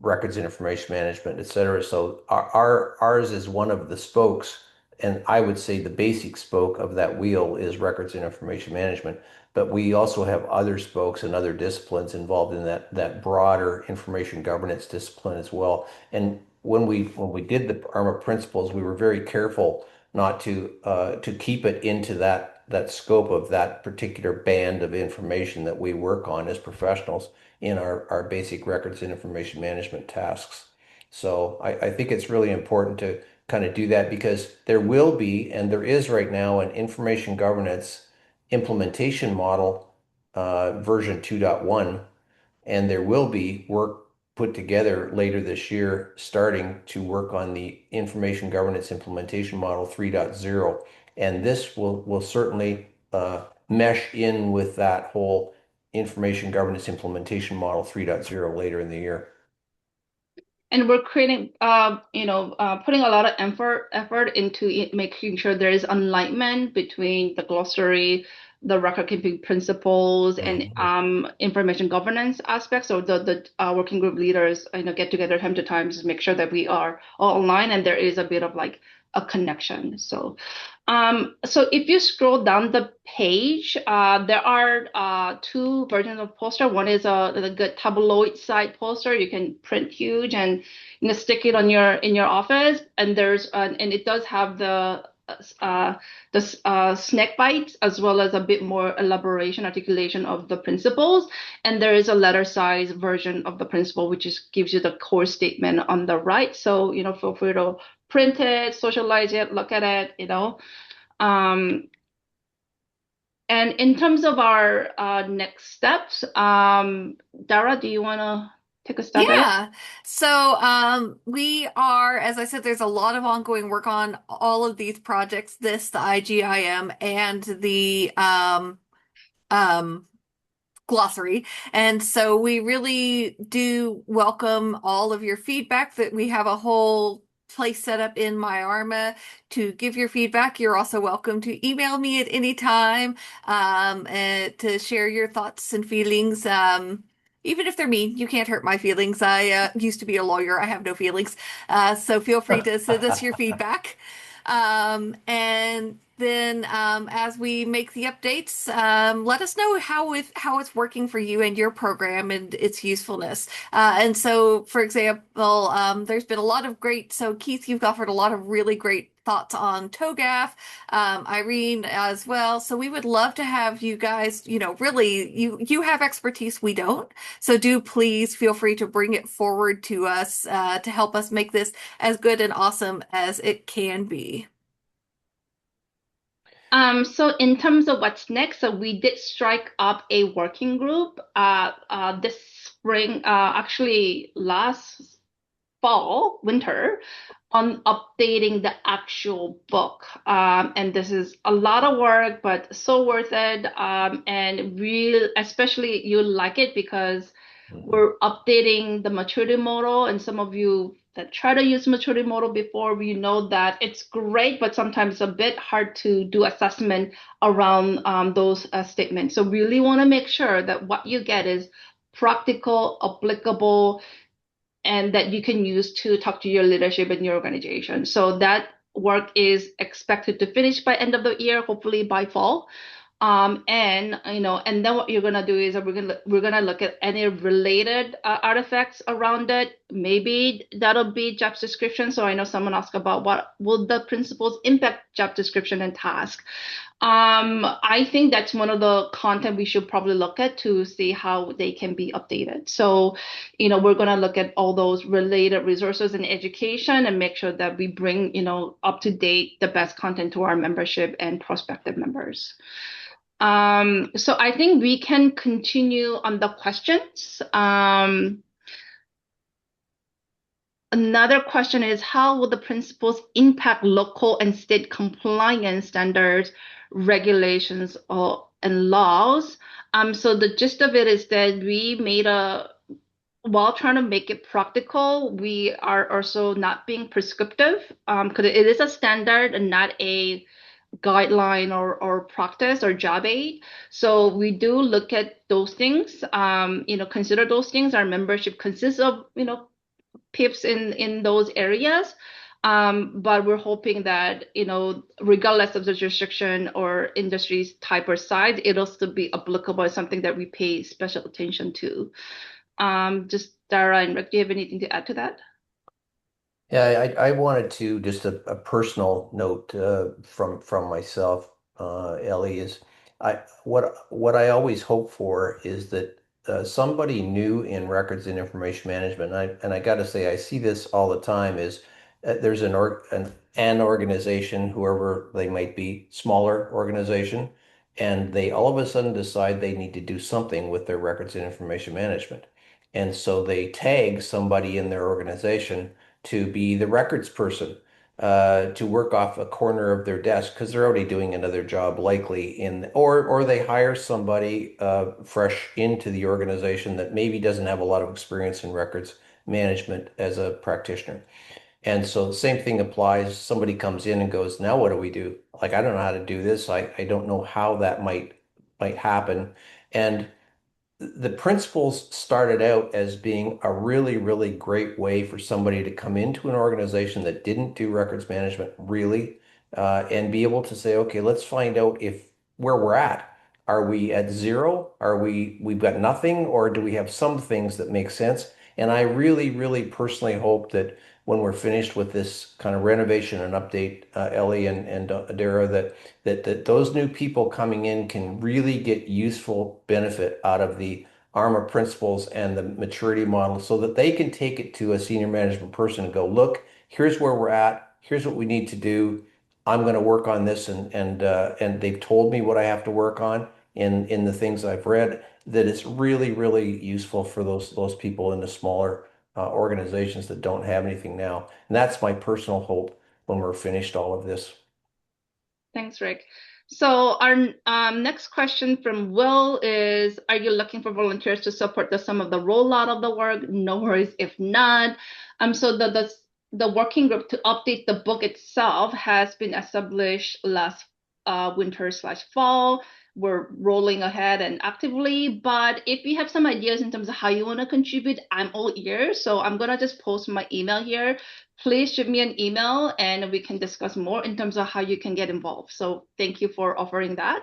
records and information management, et cetera. So ours is one of the spokes, and I would say the basic spoke of that wheel is records and information management. But we also have other spokes and other disciplines involved in that broader information governance discipline as well. And when we did the ARMA principles, we were very careful not to keep it into that scope of that particular band of information that we work on as professionals in our basic records and information management tasks. So I think it's really important to kind of do that because there will be, and there is right now, an information governance implementation model version 2.1, and there will be work put together later this year starting to work on the information governance implementation model 3.0. And this will certainly mesh in with that whole information governance implementation model 3.0 later in the year. And we're creating, putting a lot of effort into making sure there is alignment between the glossary, the record-keeping principles, and information governance aspects. So the working group leaders, get together time to time to make sure that we are all aligned and there is a bit of like a connection. So if you scroll down the page, there are two versions of poster. One is a good tabloid side poster. You can print huge and stick it on in your office. And and it does have the snack bites as well as a bit more elaboration articulation of the principles. And there is a letter size version of the principle, which gives you the core statement on the right. So feel free to print it, socialize it, look at it, and in terms of our next steps, Dara, do you want to take a stab at it? Yeah. So we are, as I said, there's a lot of ongoing work on all of these projects, the IGIM and the glossary. And so we really do welcome all of your feedback. That we have a whole place set up in my ARMA to give your feedback. You're also welcome to email me at any time and to share your thoughts and feelings. Even if they're mean, you can't hurt my feelings. I used to be a lawyer. I have no feelings. So feel free to send us your feedback. And then as we make the updates, let us know how it's working for you and your program and its usefulness. And so, for example, there's been a lot of great. So Keith, you've offered a lot of really great thoughts on TOGAF, Irene as well. So we would love to have you guys, really, you have expertise we don't. So do please feel free to bring it forward to us to help us make this as good and awesome as it can be. So in terms of what's next, so we did strike up a working group this spring, actually last winter, on updating the actual book. And this is a lot of work, but so worth it. And especially you'll like it because we're updating the maturity model, and some of you that try to use maturity model before, we know that it's great, but sometimes it's a bit hard to do assessment around those statements. So really want to make sure that what you get is practical, applicable, and that you can use to talk to your leadership and your organization. So that work is expected to finish by end of the year, hopefully by fall. And then what you're gonna do is we're gonna look at any related artifacts around it. Maybe that'll be job description. So I know someone asked about what will the principles impact job description and task. I think that's one of the content we should probably look at to see how they can be updated. So, we're gonna look at all those related resources and education and make sure that we bring, up to date the best content to our membership and prospective members. So I think we can continue on the questions. Another question is, how will the principles impact local and state compliance standards, regulations, or and laws. So the gist of it is that while trying to make it practical, we are also not being prescriptive, because it is a standard and not a guideline or practice or job aid. So we do look at those things, consider those things. Our membership consists of, PIPs in those areas. But we're hoping that, regardless of the jurisdiction or industry's type or size, it'll still be applicable as something that we pay special attention to. Just Dara and Rick, do you have anything to add to that? Yeah, I wanted to just a personal note from myself, Ellie, is what I always hope for is that somebody new in records and information management, and I got to say I see this all the time, is there's an organization, whoever they might be, smaller organization, and they all of a sudden decide they need to do something with their records and information management. And so they tag somebody in their organization to be the records person, to work off a corner of their desk because they're already doing another job likely or they hire somebody fresh into the organization that maybe doesn't have a lot of experience in records management as a practitioner. And so the same thing applies. Somebody comes in and goes, now what do we do? Like, I don't know how to do this. I don't know how that might happen. And the principles started out as being a really, really great way for somebody to come into an organization that didn't do records management really, and be able to say, okay, let's find out if where we're at. Are we at zero? We've got nothing, or do we have some things that make sense? And I really, really personally hope that when we're finished with this kind of renovation and update, Ellie and Adara, that those new people coming in can really get useful benefit out of the ARMA principles and the maturity model so that they can take it to a senior management person and go, look, here's where we're at. Here's what we need to do. I'm going to work on this, and they've told me what I have to work on in the things I've read. That it's really, really useful for those people in the smaller organizations that don't have anything now. And that's my personal hope when we're finished all of this. Thanks, Rick. So our next question from Will is, are you looking for volunteers to support some of the rollout of the work? No worries if not. So the working group to update the book itself has been established last winter/fall. We're rolling ahead and actively, but if you have some ideas in terms of how you want to contribute, I'm all ears. So I'm gonna just post my email here. Please shoot me an email and we can discuss more in terms of how you can get involved. So thank you for offering that.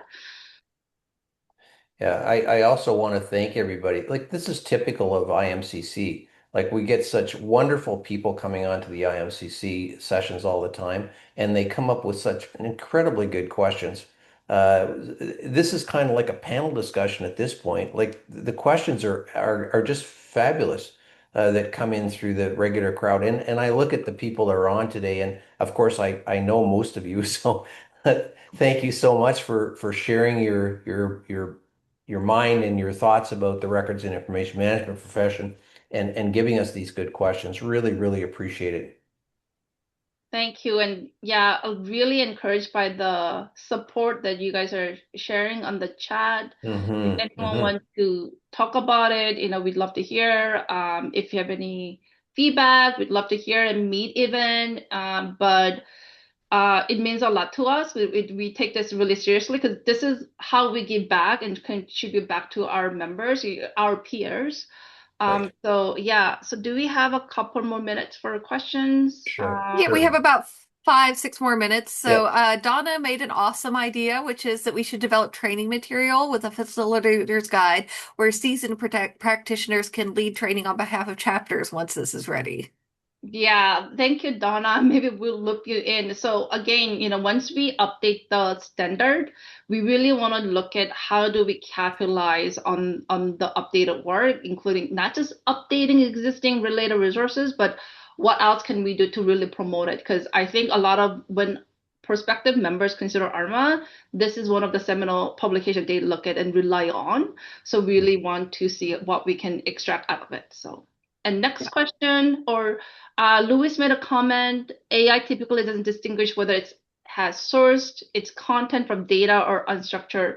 Yeah, I also want to thank everybody. Like, this is typical of IMCC. Like, we get such wonderful people coming onto the IMCC sessions all the time, and they come up with such incredibly good questions. This is kind of like a panel discussion at this point. Like, the questions are just fabulous, that come in through the regular crowd. And I look at the people that are on today, and of course I know most of you, so thank you so much for sharing your mind and your thoughts about the records and information management profession, and giving us these good questions. Really, really appreciate it. Thank you. And yeah, I'm really encouraged by the support that you guys are sharing on the chat. If anyone wants to talk about it, we'd love to hear. If you have any feedback, we'd love to hear and meet even. But it means a lot to us. We take this really seriously because this is how we give back and contribute back to our members, our peers. Right. So yeah, so do we have a couple more minutes for questions? Sure. Yeah, we have about 5, 6 more minutes. So Yeah. Donna made an awesome idea, which is that we should develop training material with a facilitator's guide where seasoned practitioners can lead training on behalf of chapters once this is ready. Yeah, thank you, Donna. Maybe we'll loop you in. So again, once we update the standard, we really want to look at how do we capitalize on the updated work, including not just updating existing related resources, but what else can we do to really promote it? Because I think a lot of when prospective members consider ARMA, this is one of the seminal publications they look at and rely on. So really want to see what we can extract out of it. So, and next question, or Louis made a comment, AI typically doesn't distinguish whether it has sourced its content from data or unstructured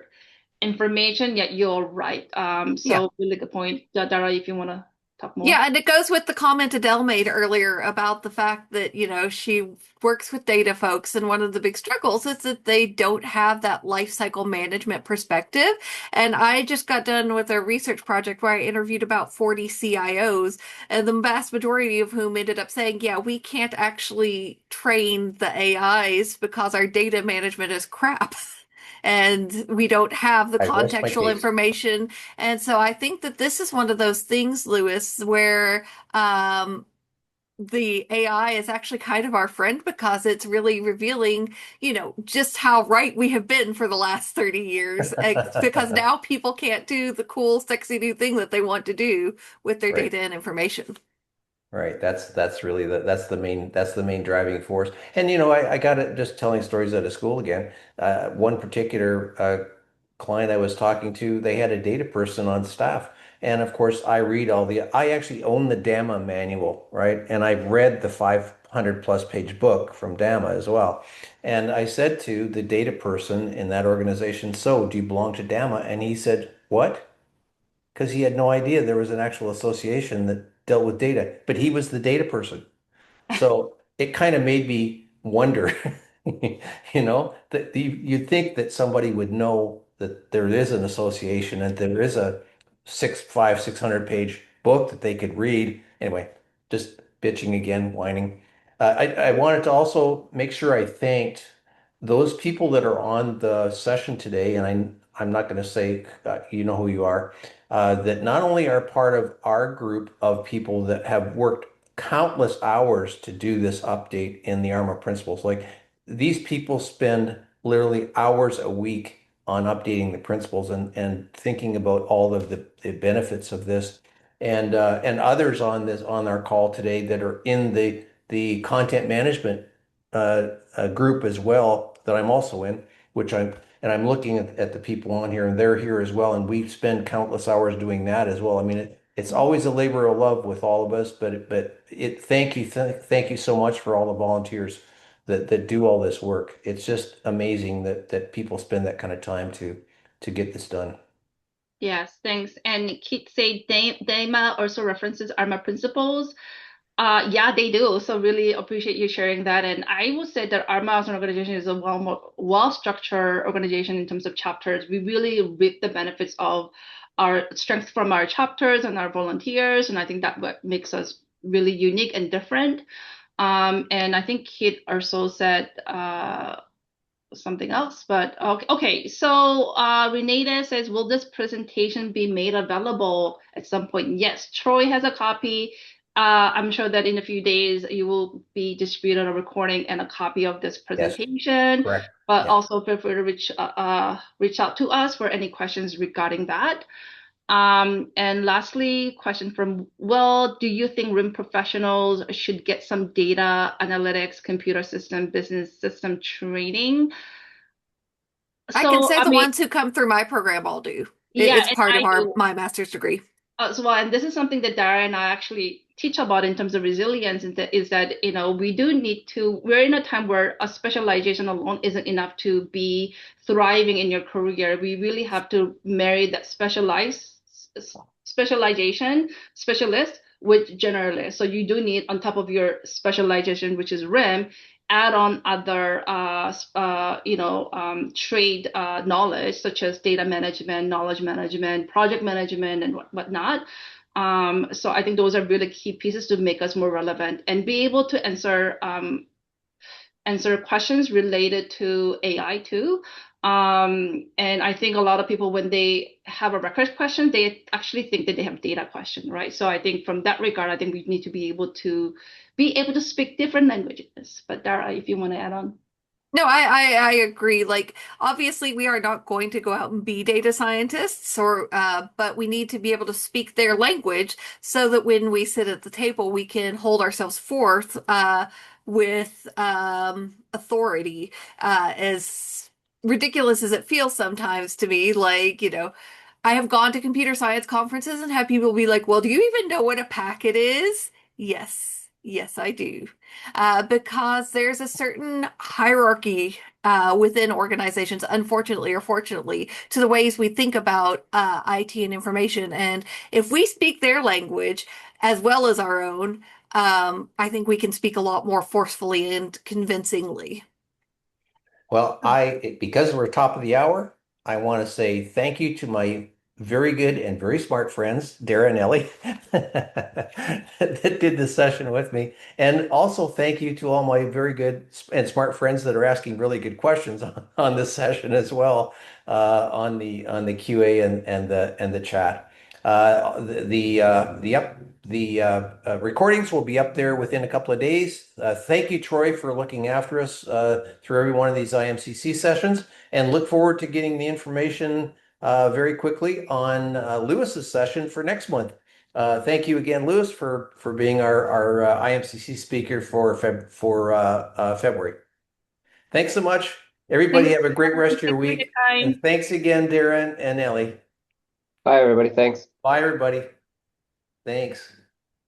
information. Yeah, you're right. Yeah. So really good point. Dara, if you want to talk more. Yeah, and it goes with the comment Adele made earlier about the fact that, she works with data folks, and one of the big struggles is that they don't have that life cycle management perspective. And I just got done with a research project where I interviewed about 40 CIOs, and the vast majority of whom ended up saying, yeah, we can't actually train the AIs because our data management is crap. And we don't have the I rest my contextual case. information. And so I think that this is one of those things, Lewis, where the AI is actually kind of our friend because it's really revealing, just how right we have been for the last 30 years. Because now people can't do the cool, sexy new thing that they want to do with their Right. data and information. Right. That's really the main driving force. And I got it just telling stories out of school again. One particular client I was talking to, they had a data person on staff. And of course, I actually own the DAMA manual, right? And I've read the 500 plus page book from DAMA as well. And I said to the data person in that organization, so do you belong to DAMA? And he said, what? Because he had no idea there was an actual association that dealt with data, but he was the data person. So it kind of made me wonder, that you'd think that somebody would know that there is an association and there is a 600 page book that they could read. Anyway, just bitching again, whining. I wanted to also make sure I thanked those people that are on the session today, and I'm not going to say you know who you are, that not only are part of our group of people that have worked countless hours to do this update in the ARMA principles. Like these people spend literally hours a week on updating the principles and thinking about all of the benefits of this. And others on our call today that are in the content management group as well that I'm also in, I'm looking at the people on here and they're here as well, and we spend countless hours doing that as well. I mean, it's always a labor of love with all of us, thank you so much for all the volunteers that do all this work. It's just amazing that people spend that kind of time to get this done. Yes, thanks. And Kit said DAMA also references ARMA principles. Yeah, they do. So really appreciate you sharing that. And I would say that ARMA as an organization is a well-structured organization in terms of chapters. We really reap the benefits of our strength from our chapters and our volunteers. And I think that what makes us really unique and different. And I think Kit also said something else, but okay. So Renata says, will this presentation be made available at some point? Yes, Troy has a copy. I'm sure that in a few days you will be distributed a recording and a copy of this Yes, presentation. correct. But Yeah. also feel free to reach out to us for any questions regarding that. And lastly, question from Will, do you think RIM professionals should get some data analytics, computer system, business system training? I can say I the mean, ones who come through my program all do. yeah, It's and part of I do my master's degree. as well. And this is something that Dara and I actually teach about in terms of resilience, is that, we do need to, we're in a time where a specialization alone isn't enough to be thriving in your career. We really have to marry that specialization, specialist with generalist. So you do need, on top of your specialization, which is RIM, add on other trade knowledge such as data management, knowledge management, project management, and whatnot. So I think those are really key pieces to make us more relevant and be able to answer questions related to AI too. And I think a lot of people, when they have a record question, they actually think that they have data question, right? So I think from that regard, I think we need to be able to speak different languages. But Dara, if you want to add on. No, I agree. Like, obviously, we are not going to go out and be data scientists, but we need to be able to speak their language so that when we sit at the table, we can hold ourselves forth with authority. As ridiculous as it feels sometimes to me, like, I have gone to computer science conferences and have people be like, "Well, do you even know what a packet is?" Yes. Yes, I do. Because there's a certain hierarchy within organizations, unfortunately or fortunately, to the ways we think about IT and information. And if we speak their language as well as our own, I think we can speak a lot more forcefully and convincingly. Well, because we're top of the hour, I want to say thank you to my very good and very smart friends, Dara and Ellie, that did this session with me. And also thank you to all my very good and smart friends that are asking really good questions on this session as well, on the QA and the chat. The recordings will be up there within a couple of days. Thank you, Troy, for looking after us through every one of these IMCC sessions, and look forward to getting the information very quickly on Lewis's session for next month. Thank you again, Lewis, for being our IMCC speaker for February. Thanks so much. Everybody have a great rest of your Thanks for your week. time. And thanks again, Darren and Ellie. Bye, everybody. Thanks. Bye, everybody. Thanks.